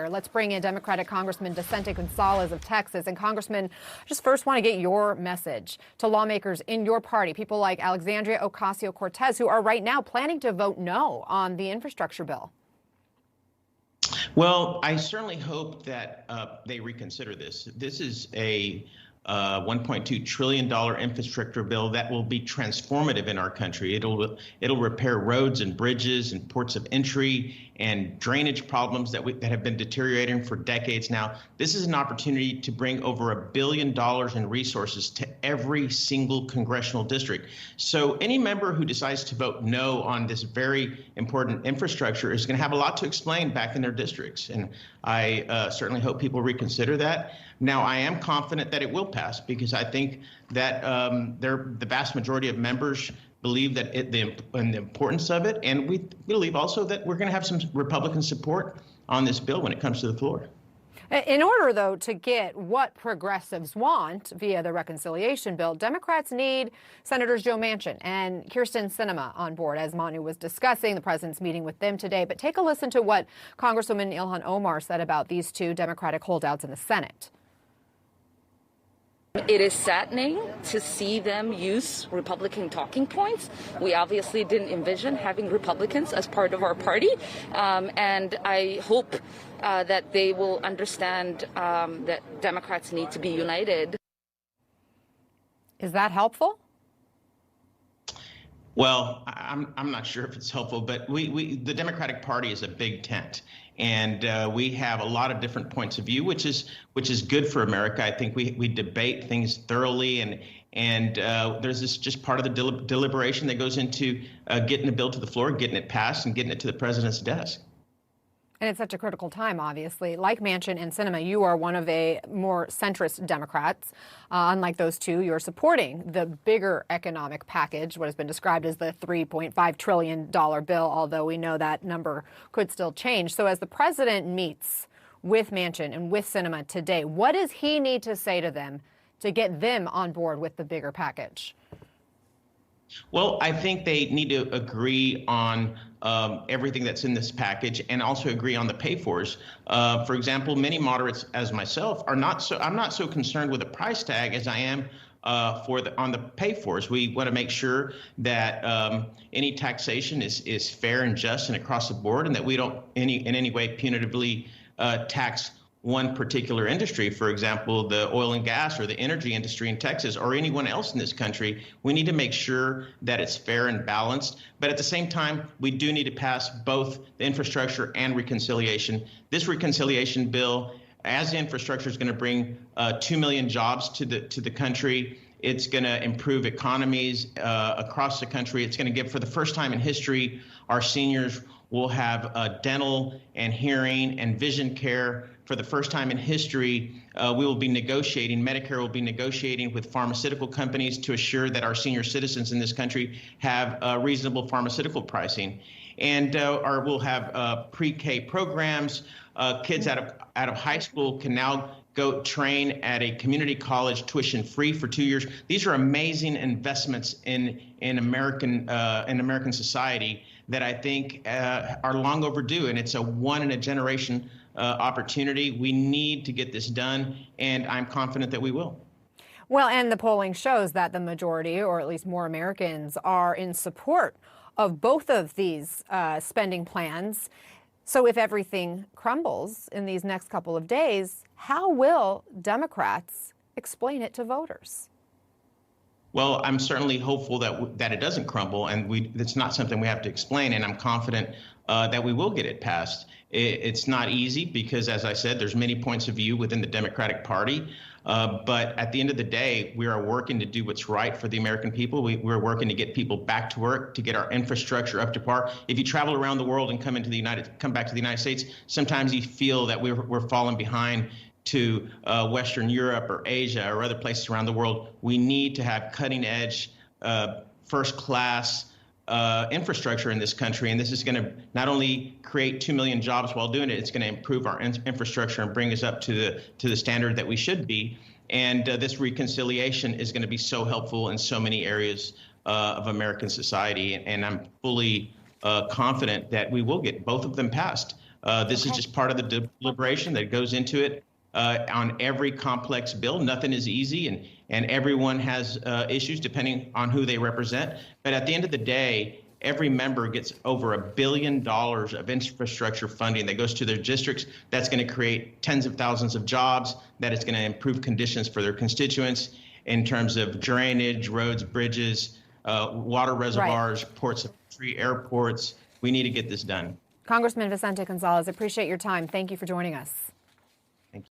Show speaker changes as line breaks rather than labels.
here. Let's bring in Democratic Congressman Gonzalez of Texas. And Congressman, I just first want to get your message to lawmakers in your party, people like Alexandria Ocasio-Cortez, who are right now planning to vote no on the infrastructure bill.
Well, I certainly hope that they reconsider this. This is a $1.2 trillion infrastructure bill that will be transformative in our country. It'll repair roads and bridges and ports of entry and drainage problems that have been deteriorating for decades now. This is an opportunity to bring over $1 billion in resources to every single congressional district. So any member who decides to vote no on this very important infrastructure is going to have a lot to explain back in their districts. And I certainly hope people reconsider that. Now, I am confident that it will pass because I think that the vast majority of members believe that the importance of it, and we believe also that we're going to have some Republican support on this bill when it comes to the floor.
In order, though, to get what progressives want via the reconciliation bill, Democrats need Senators Joe Manchin and Kyrsten Sinema on board, as Manu was discussing. The president's meeting with them today. But take a listen to what Congresswoman Ilhan Omar said about these two Democratic holdouts in the Senate.
It is saddening to see them use Republican talking points. We obviously didn't envision having Republicans as part of our party, and I hope that they will understand that Democrats need to be united.
Is that helpful?
Well, I'm not sure if it's helpful, but the Democratic Party is a big tent, and we have a lot of different points of view, which is good for America. I think we debate things thoroughly, and there's this just part of the deliberation that goes into getting the bill to the floor, getting it passed, and getting it to the president's desk.
And it's such a critical time, obviously. Like Manchin and Sinema, you are one of a more centrist Democrats. Unlike those two, you're supporting the bigger economic package, what has been described as the $3.5 trillion bill, although we know that number could still change. So as the president meets with Manchin and with Sinema today, what does he need to say to them to get them on board with the bigger package?
Well, I think they need to agree on everything that's in this package and also agree on the pay-fors. For example, many moderates, as myself, I'm not so concerned with the price tag as I am on the pay-fors. We want to make sure that any taxation is fair and just and across the board, and that we don't in any way punitively tax one particular industry, for example, the oil and gas or the energy industry in Texas or anyone else in this country. We need to make sure that it's fair and balanced. But at the same time, we do need to pass both the infrastructure and reconciliation. This reconciliation bill, as the infrastructure, is going to bring 2 million jobs to the country. It's going to improve economies across the country. It's going to give, for the first time in history, our seniors will have dental and hearing and vision care. For the first time in history, we will be negotiating, Medicare will be negotiating with pharmaceutical companies to assure that our senior citizens in this country have reasonable pharmaceutical pricing. And we'll have pre-K programs. Kids out of high school can now go train at a community college tuition free for 2 years. These are amazing investments in American society that I think are long overdue, and it's a one-in-a-generation opportunity. We need to get this done, and I'm confident that we will.
Well, and the polling shows that the majority, or at least more Americans, are in support of both of these spending plans. So if everything crumbles in these next couple of days, how will Democrats explain it to voters?
Well, I'm certainly hopeful that it doesn't crumble, and it's not something we have to explain, and I'm confident that we will get it passed. It's not easy because, as I said, there's many points of view within the Democratic Party. But at the end of the day, we are working to do what's right for the American people. We're working to get people back to work, to get our infrastructure up to par. If you travel around the world and come back to the United States, sometimes you feel that we're falling behind to Western Europe or Asia or other places around the world. We need to have cutting-edge, first-class infrastructure in this country, and this is going to not only create 2 million jobs while doing it, it's going to improve our infrastructure and bring us up to the standard that we should be. And this reconciliation is going to be so helpful in so many areas of American society, and I'm fully confident that we will get both of them passed. This is just part of the deliberation that goes into it. On every complex bill, nothing is easy, and everyone has issues depending on who they represent. But at the end of the day, every member gets over $1 billion of infrastructure funding that goes to their districts. That's going to create tens of thousands of jobs. That is going to improve conditions for their constituents in terms of drainage, roads, bridges, water reservoirs, ports of entry, airports. We need to get this done.
Congressman Vicente Gonzalez, appreciate your time. Thank you for joining us.